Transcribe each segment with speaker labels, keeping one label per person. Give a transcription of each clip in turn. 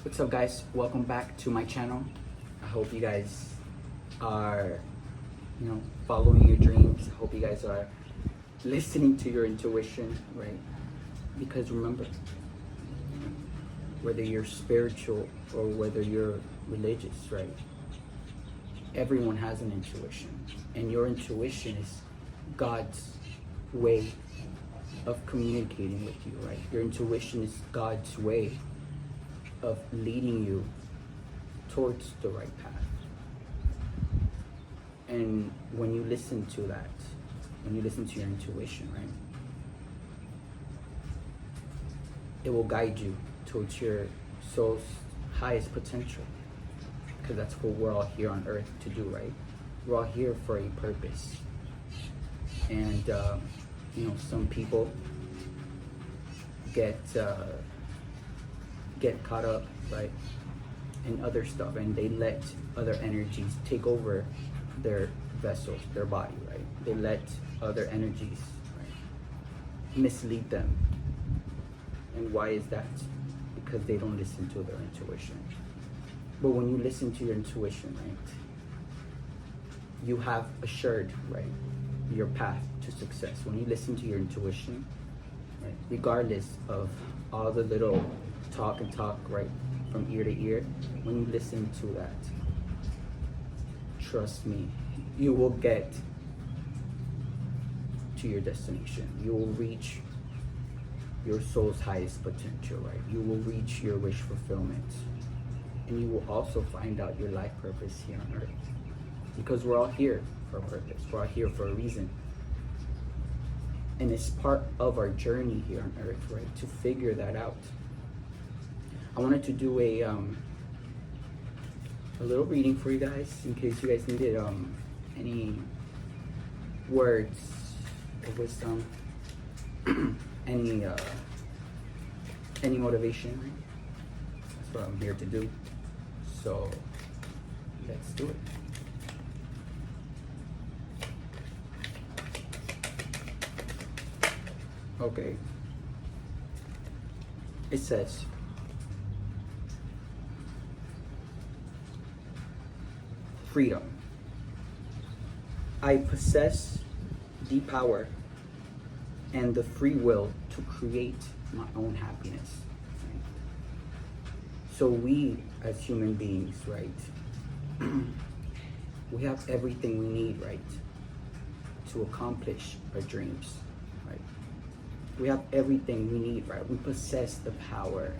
Speaker 1: What's up, guys? Welcome back to my channel. I hope you guys are, following your dreams. I hope you guys are listening to your intuition, right? Because remember, whether you're spiritual or whether you're religious, right? Everyone has an intuition, and your intuition is God's way of communicating with you, right? Your intuition is God's way of leading you towards the right path. And when you listen to that, when you listen to your intuition, right, it will guide you towards your soul's highest potential, because that's what we're all here on earth to do, right? We're all here for a purpose. And some people get caught up, right, in other stuff, and they let other energies take over their vessels, their body, right? They let other energies, right, mislead them. And why is that? Because they don't listen to their intuition. But when you listen to your intuition, right, you have assured, right, your path to success. When you listen to your intuition, right, regardless of all the little talk, right, from ear to ear, when you listen to that, trust me, you will get to your destination. You will reach your soul's highest potential, right? You will reach your wish fulfillment. And you will also find out your life purpose here on earth. Because we're all here for a purpose. We're all here for a reason. And it's part of our journey here on earth, right, to figure that out. I wanted to do a little reading for you guys, in case you guys needed any words of wisdom, any motivation, right? That's what I'm here to do. So let's do it. Okay. It says, freedom. I possess the power and the free will to create my own happiness. Right? So we, as human beings, right, we have everything we need, right, to accomplish our dreams, right? We have everything we need, right? We possess the power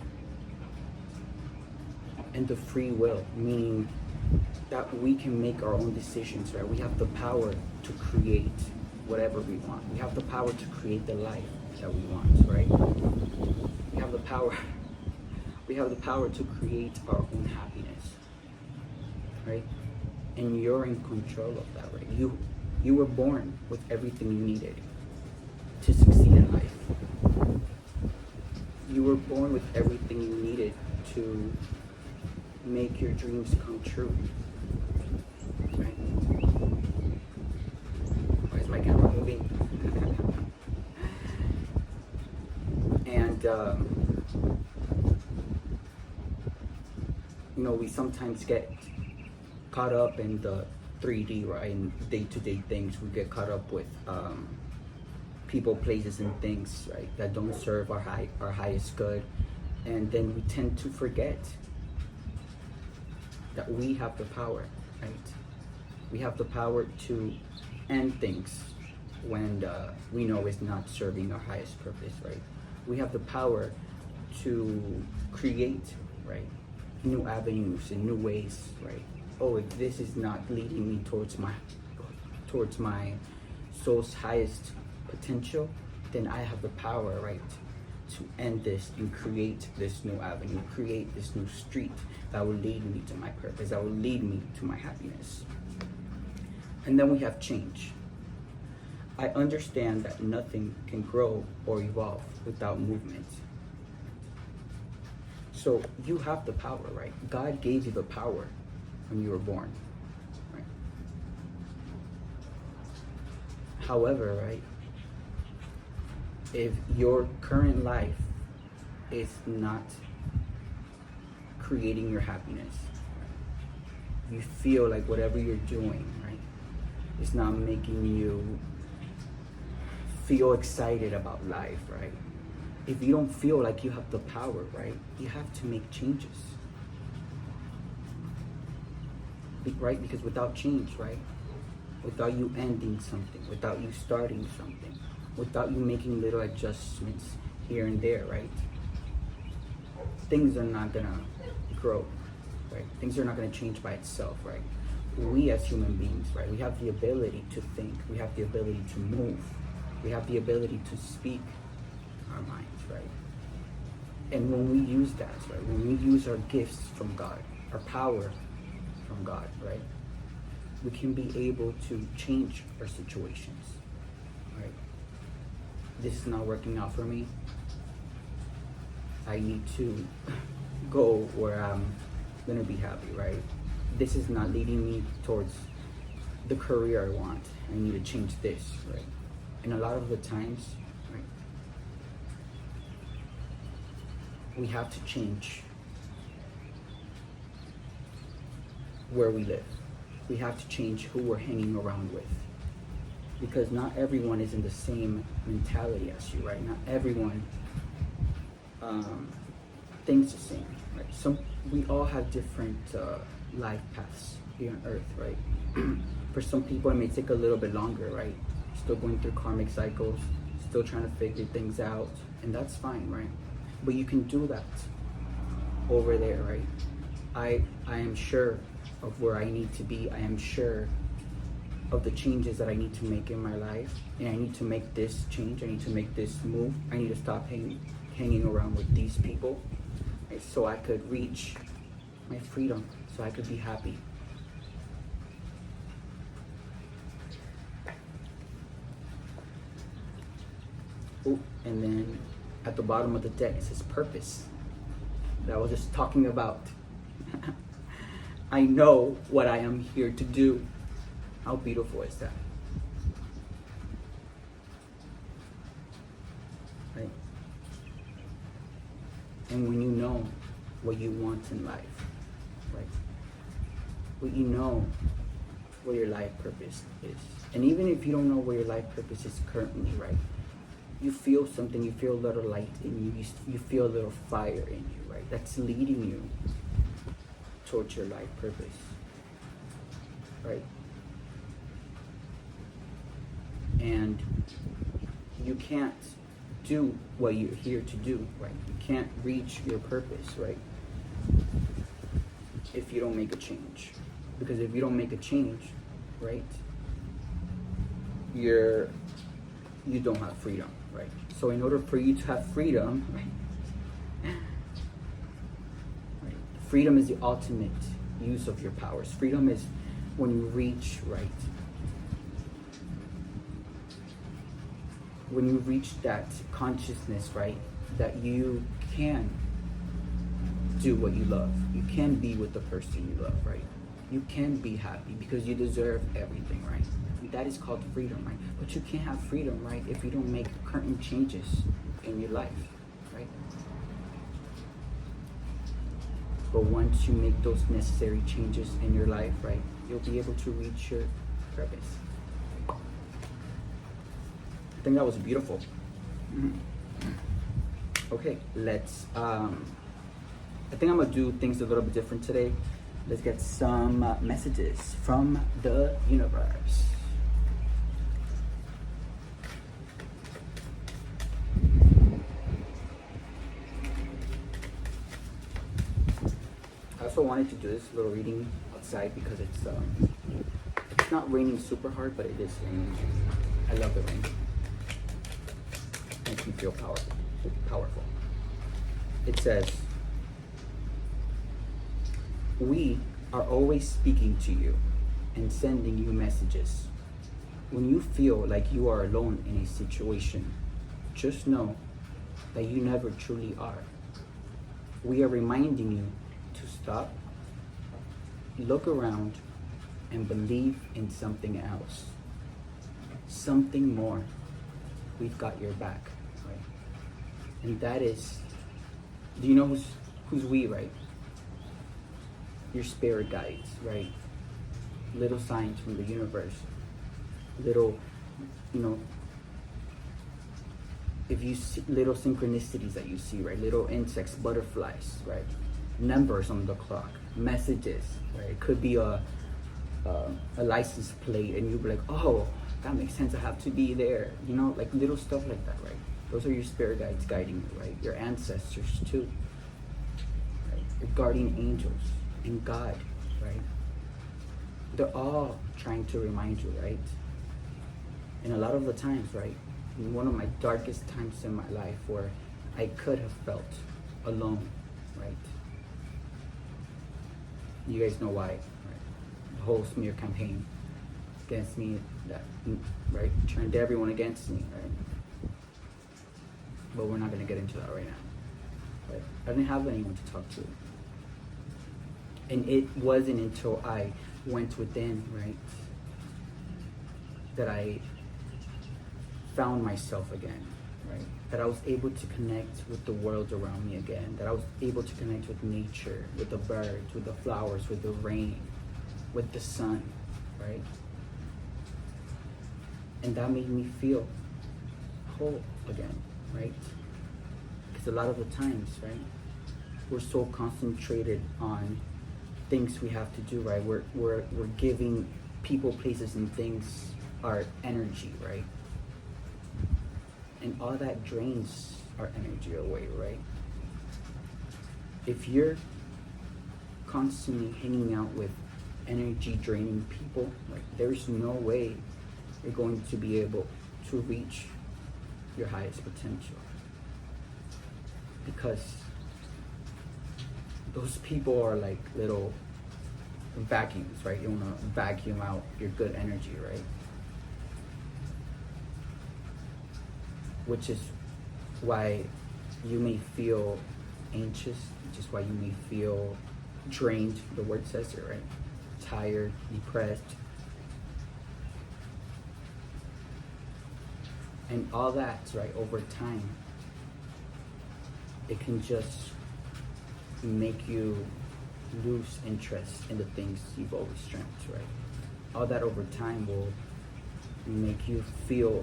Speaker 1: and the free will, meaning that we can make our own decisions, right? We have the power to create whatever we want. We have the power to create the life that we want, right? We have the power to create our own happiness, right? And you're in control of that, right? You were born with everything you needed to succeed in life. You were born with everything you needed to make your dreams come true. Right? Why is my camera moving? And we sometimes get caught up in the 3D, right? In day-to-day things. We get caught up with people, places, and things, right, that don't serve our highest good, and then we tend to forget that we have the power, right? We have the power to end things when we know it's not serving our highest purpose, right? We have the power to create, right, new avenues and new ways, right? Oh, if this is not leading me towards my soul's highest potential, then I have the power, right, to end this and create this new avenue, create this new street that will lead me to my purpose, that will lead me to my happiness. And then we have change. I understand that nothing can grow or evolve without movement. So you have the power, right? God gave you the power when you were born, right? However, right, if your current life is not creating your happiness. You feel like whatever you're doing, right, is not making you feel excited about life, right? If you don't feel like you have the power, right, you have to make changes. Right? Because without change, right, without you ending something, without you starting something, without you making little adjustments here and there, right, things are not gonna grow, right? Things are not gonna change by itself, right? We as human beings, right, we have the ability to think, we have the ability to move, we have the ability to speak our minds, right? And when we use that, right, when we use our gifts from God, our power from God, right, we can be able to change our situations, right? This is not working out for me. I need to go where I'm gonna be happy, right? This is not leading me towards the career I want. I need to change this, right? And a lot of the times, right, we have to change where we live. We have to change who we're hanging around with. Because not everyone is in the same mentality as you, right? Not everyone thinks the same, right? We all have different life paths here on earth, right? For some people it may take a little bit longer, right? Still going through karmic cycles, still trying to figure things out, and that's fine, right? But you can do that over there, right? I am sure of where I need to be. I am sure of the changes that I need to make in my life, and I need to make this change. I need to make this move. I need to stop hanging around with these people, right, so I could reach my freedom, so I could be happy. Oh, and then at the bottom of the deck it says purpose, that I was just talking about. I know what I am here to do. How beautiful is that? Right? And when you know what you want in life, right? When you know what your life purpose is. And even if you don't know where your life purpose is currently, right? You feel something, you feel a little light in you, you feel a little fire in you, right? That's leading you towards your life purpose, right? And you can't do what you're here to do, right? You can't reach your purpose, right, if you don't make a change. Because if you don't make a change, right, you don't have freedom, right? So in order for you to have freedom, right, freedom is the ultimate use of your powers. Freedom is when you reach, right, when you reach that consciousness, right, that you can do what you love. You can be with the person you love, right? You can be happy because you deserve everything, right? That is called freedom, right? But you can't have freedom, right, if you don't make current changes in your life, right? But once you make those necessary changes in your life, right, you'll be able to reach your purpose. I think that was beautiful. Okay, let's, I think I'm gonna do things a little bit different today. Let's get some messages from the universe. I also wanted to do this little reading outside because it's not raining super hard, but it is raining. I love the rain. Makes me feel powerful. It says, we are always speaking to you and sending you messages. When you feel like you are alone in a situation, just know that you never truly are. We are reminding you to stop, look around, and believe in something else. Something more. We've got your back, right? And that is, do you know who's we, right? your spirit guides, right? Little signs from the universe, little, you know, if you see little synchronicities that you see, right? Little insects, butterflies, right? Numbers on the clock, messages, right? It could be a license plate, and you'll be like, oh, that makes sense. I have to be there. You know, like little stuff like that, right? Those are your spirit guides guiding you, right? Your ancestors too, right? Your guardian angels and God, right? They're all trying to remind you, right? And a lot of the times, right? In one of my darkest times in my life where I could have felt alone, right? You guys know why, right? The whole smear campaign against me, that, right? Turned everyone against me, right? But we're not gonna get into that right now. But I didn't have anyone to talk to. And it wasn't until I went within, right, that I found myself again, right? That I was able to connect with the world around me again. That I was able to connect with nature, with the birds, with the flowers, with the rain, with the sun, right? And that made me feel whole again, right? Because a lot of the times, right, we're so concentrated on things we have to do, right? We're giving people, places, and things our energy, right? And all that drains our energy away, right? If you're constantly hanging out with energy draining people, like there's no way you're going to be able to reach your highest potential, because those people are like little vacuums, right? You want to vacuum out your good energy, right? Which is why you may feel anxious, which is why you may feel drained. The word says it, right? Tired, depressed. And all that, right, over time, it can just make you lose interest in the things you've always dreamt, right? All that over time will make you feel,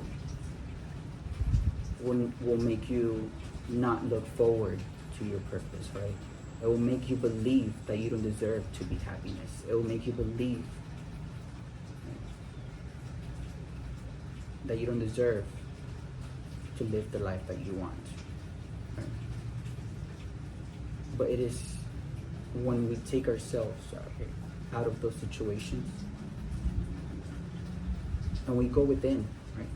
Speaker 1: will make you not look forward to your purpose, right? It will make you believe that you don't deserve to be happiness. It will make you believe that you don't deserve to live the life that you want, right? But it is when we take ourselves out of those situations and we go within, right?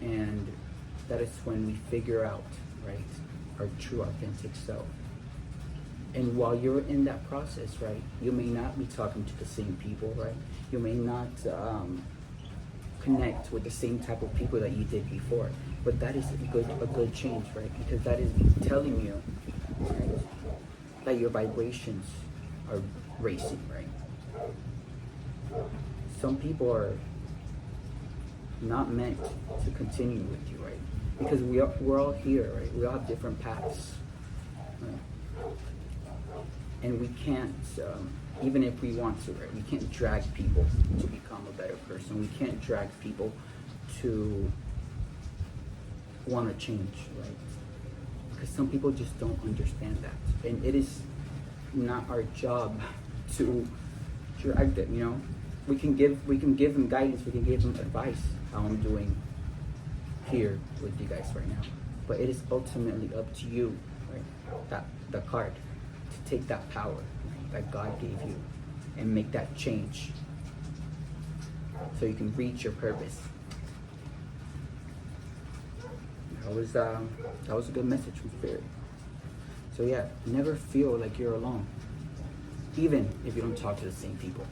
Speaker 1: And that is when we figure out, right, our true authentic self. And while you're in that process, right, you may not be talking to the same people, right? You may not connect with the same type of people that you did before. But that is a good change, right? Because that is telling you, right, that your vibrations are racing, right? Some people are not meant to continue with you, right? Because we're all here, right? We all have different paths, right? And we can't, even if we want to, right? We can't drag people to become a better person. We can't drag people to want to change, right? Because some people just don't understand that, and it is not our job to drag them. You know, we can give them guidance, we can give them advice how I'm doing here with you guys right now, but it is ultimately up to you, right? That the card to take that power, right, that God gave you and make that change so you can reach your purpose. That was a good message from Spirit. So yeah, never feel like you're alone, even if you don't talk to the same people,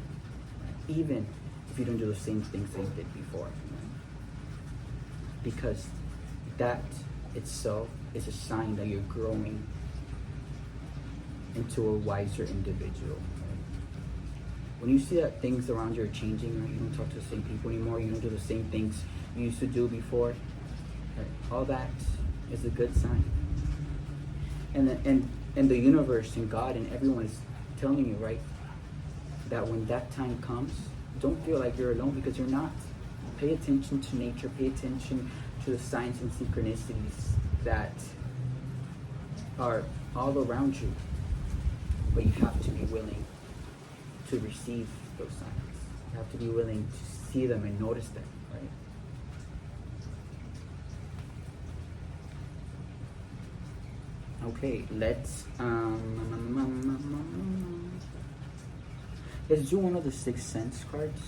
Speaker 1: right? Even if you don't do the same things that you did before, right? Because that itself is a sign that you're growing into a wiser individual, right? When you see that things around you are changing, right? You don't talk to the same people anymore, you don't do the same things you used to do before, right? All that is a good sign. And And the universe and God and everyone is telling you, right, that when that time comes, don't feel like you're alone, because you're not. Pay attention to nature, pay attention to the signs and synchronicities that are all around you. But you have to be willing to receive those signs. You have to be willing to see them and notice them, right? Okay, let's do one of the Sixth Sense cards.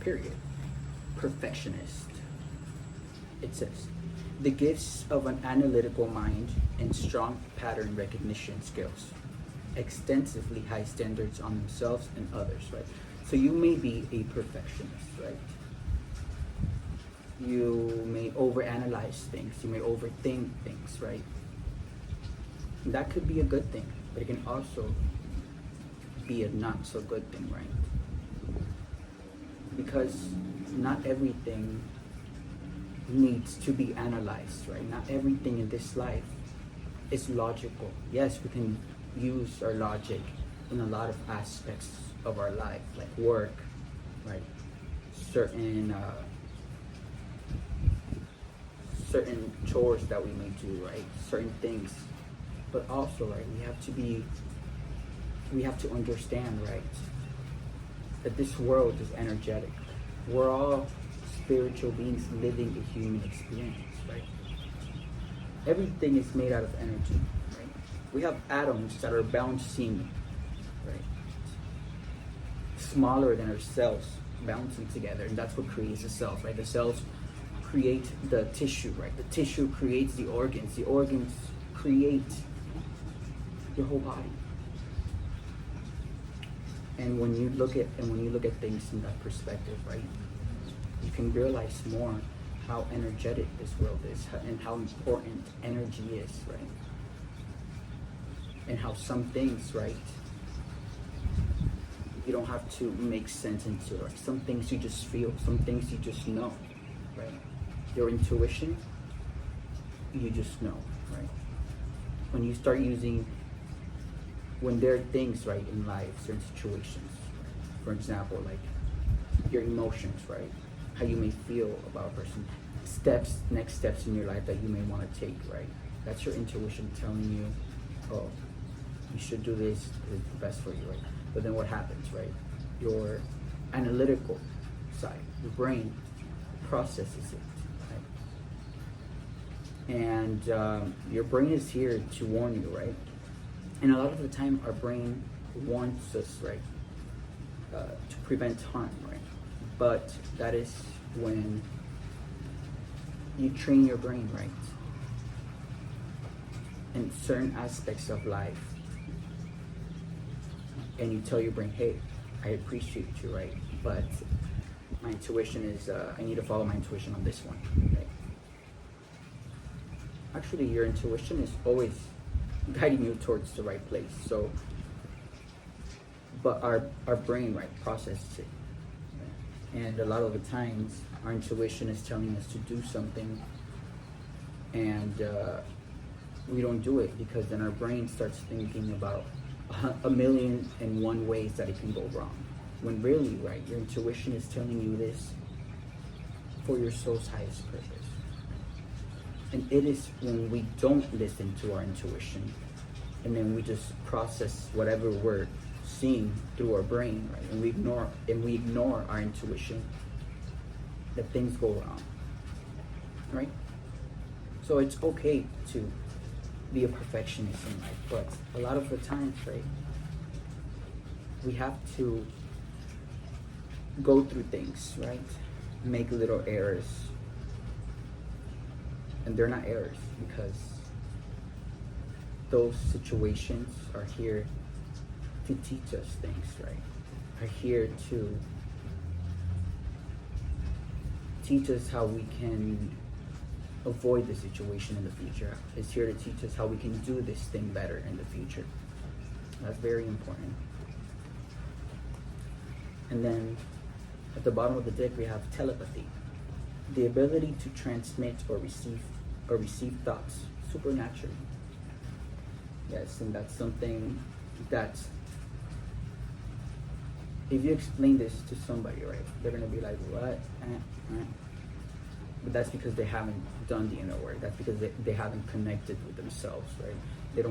Speaker 1: Period. Perfectionist. It says, the gifts of an analytical mind and strong pattern recognition skills, extensively high standards on themselves and others, right? So you may be a perfectionist, right? You may overanalyze things, you may overthink things, right? And that could be a good thing, but it can also be a not so good thing, right? Because not everything needs to be analyzed, right? Not everything in this life is logical. Yes, we can use our logic in a lot of aspects of our life, like work, right? Certain chores that we may do, right? Certain things. But also, right, we have to understand, right, that this world is energetic. We're all spiritual beings living a human experience, right? Everything is made out of energy, right? We have atoms that are bouncing, right? Smaller than our cells, bouncing together, and that's what creates the cells, right? The cells create the tissue, right? The tissue creates the organs create your whole body. And when you look at things in that perspective, right, you can realize more how energetic this world is and how important energy is, right? And how some things, right, you don't have to make sense into, right? Some things you just feel, some things you just know, right? Your intuition, you just know, right? When you start using, when there are things, right, in life, certain situations, for example, like your emotions, right? How you may feel about a person, next steps in your life that you may want to take, right? That's your intuition telling you, oh, you should do this, it's the best for you, right? But then what happens, right? Your analytical side, your brain processes it, right? And your brain is here to warn you, right? And a lot of the time, our brain wants us, right, to prevent harm, right? But that is when you train your brain, right, in certain aspects of life, and you tell your brain, hey, I appreciate you, right? But my intuition is, I need to follow my intuition on this one, right? Actually, your intuition is always guiding you towards the right place. So, but our brain, right, processes it. Right? And a lot of the times, our intuition is telling us to do something, and we don't do it, because then our brain starts thinking about 1,000,001 ways that it can go wrong. When really, right, your intuition is telling you this for your soul's highest purpose. And it is when we don't listen to our intuition, and then we just process whatever we're seeing through our brain, right? And we ignore our intuition, that things go wrong, right? So it's okay to be a perfectionist in life, but a lot of the times, right, we have to go through things, right? Make little errors. And they're not errors, because those situations are here to teach us things, right? Are here to teach us how we can avoid the situation in the future. It's here to teach us how we can do this thing better in the future. That's very important. And then at the bottom of the deck we have telepathy, the ability to transmit or receive thoughts supernaturally. Yes, and that's something that if you explain this to somebody, right, they're gonna be like, what? But that's because they haven't done the inner work. That's because they haven't connected with themselves, right? They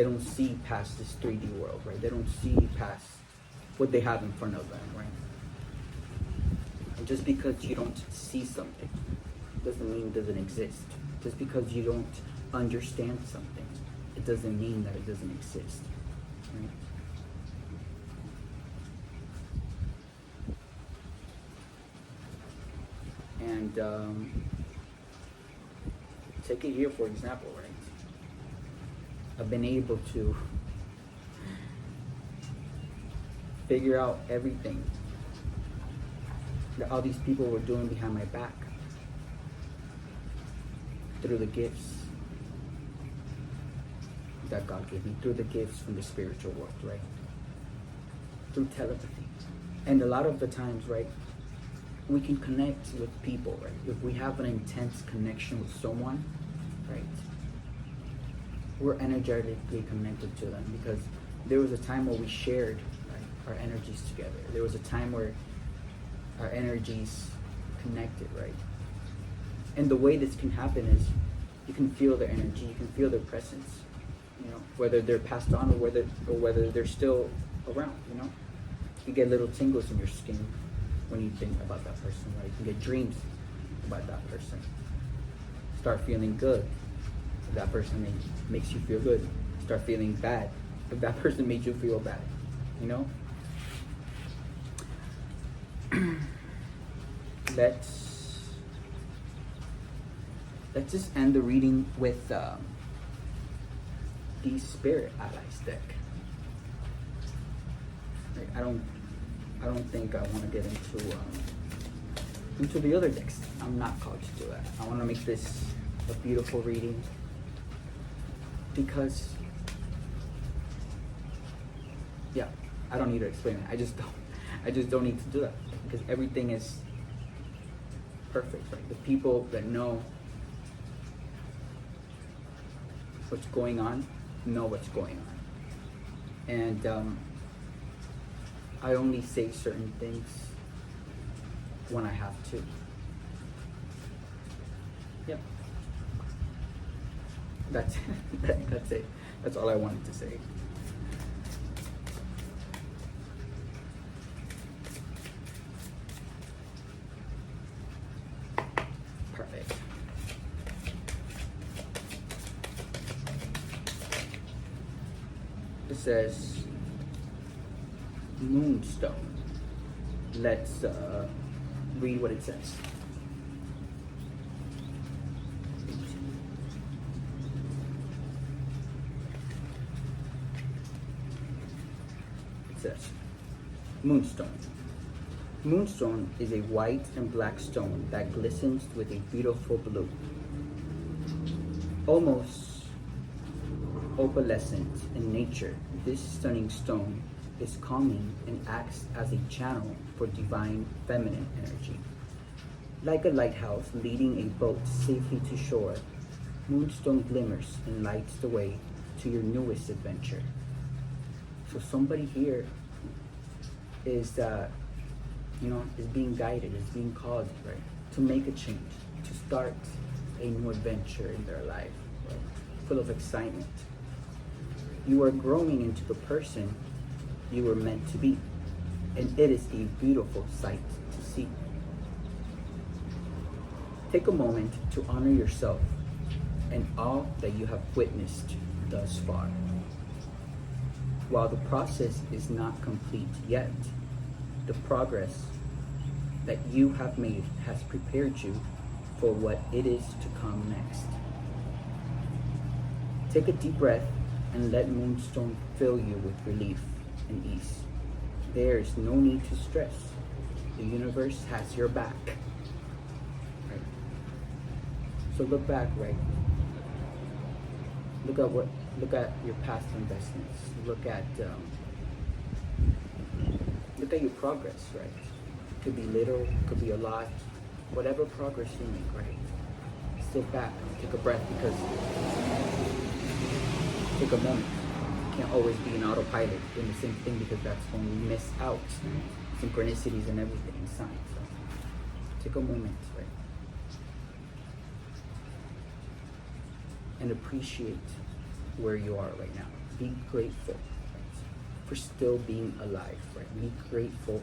Speaker 1: don't see past this 3D world, right? They don't see past what they have in front of them, right? And just because you don't see something doesn't mean it doesn't exist. Just because you don't understand something, it doesn't mean that it doesn't exist, right? And take it here for example, right? I've been able to figure out everything that all these people were doing behind my back through the gifts that God gave me, through the gifts from the spiritual world, right? Through telepathy. And a lot of the times, right, we can connect with people, right? If we have an intense connection with someone, right, we're energetically connected to them, because there was a time where we shared, right, our energies together. There was a time where our energies connected, right? And the way this can happen is you can feel their energy, you can feel their presence, you know, whether they're passed on or whether they're still around, you know. You get little tingles in your skin when you think about that person, right? You can get dreams about that person. Start feeling good if that person makes you feel good. Start feeling bad if that person makes you feel bad, you know? Let's just end the reading with the Spirit Allies deck. Like, I don't think I want to get into the other decks. I'm not called to do that. I want to make this a beautiful reading because, yeah, I don't need to explain it. I just don't need to do that because everything is perfect, right? The people that know what's going on know what's going on, and I only say certain things when I have to. Yep. That's it. That's all I wanted to say. Perfect. It says Moonstone. Let's read what it says. It says, Moonstone. Moonstone is a white and black stone that glistens with a beautiful blue. Almost opalescent in nature, this stunning stone is calming and acts as a channel for divine feminine energy. Like a lighthouse leading a boat safely to shore, Moonstone glimmers and lights the way to your newest adventure. So somebody here is is being guided, is being called, right, to make a change, to start a new adventure in their life, right, full of excitement. You are growing into the person you were meant to be, and it is a beautiful sight to see. Take a moment to honor yourself and all that you have witnessed thus far. While the process is not complete yet, the progress that you have made has prepared you for what it is to come next. Take a deep breath and let Moonstone fill you with relief and ease. There is no need to stress. The universe has your back. Right? So look back, right? Look at your past investments. Look at your progress, right? Could be little, could be a lot, whatever progress you make, right? Sit back, take a breath, because take a moment. You can't always be an autopilot doing the same thing, because that's when we miss out synchronicities and everything in signs. So take a moment, right? And appreciate where you are right now. Be grateful, right, for still being alive, right? Be grateful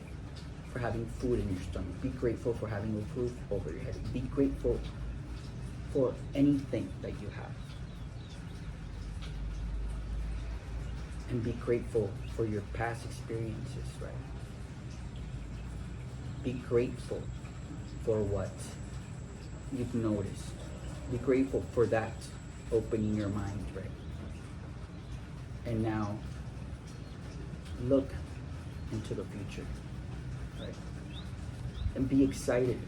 Speaker 1: for having food in your stomach. Be grateful for having a roof over your head. Be grateful for anything that you have. And be grateful for your past experiences, right? Be grateful for what you've noticed. Be grateful for that opening your mind, right? And now look into the future, right? And be excited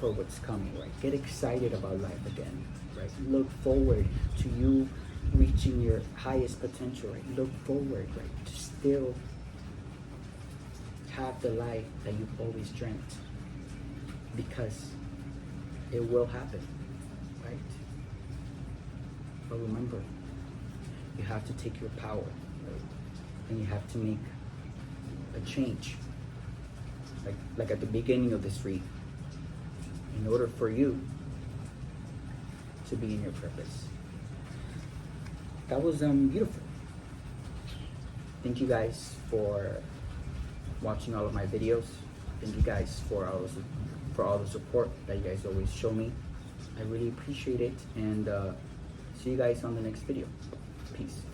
Speaker 1: for what's coming, right? Get excited about life again, right? Look forward to you reaching your highest potential, right? Look forward, right, to still have the life that you've always dreamt, because it will happen, right? But remember, you have to take your power, right? And you have to make a change, like at the beginning of this read, in order for you to be in your purpose. That was beautiful. Thank you guys for watching all of my videos. Thank you guys for all the support that you guys always show me. I really appreciate it, and see you guys on the next video. Peace.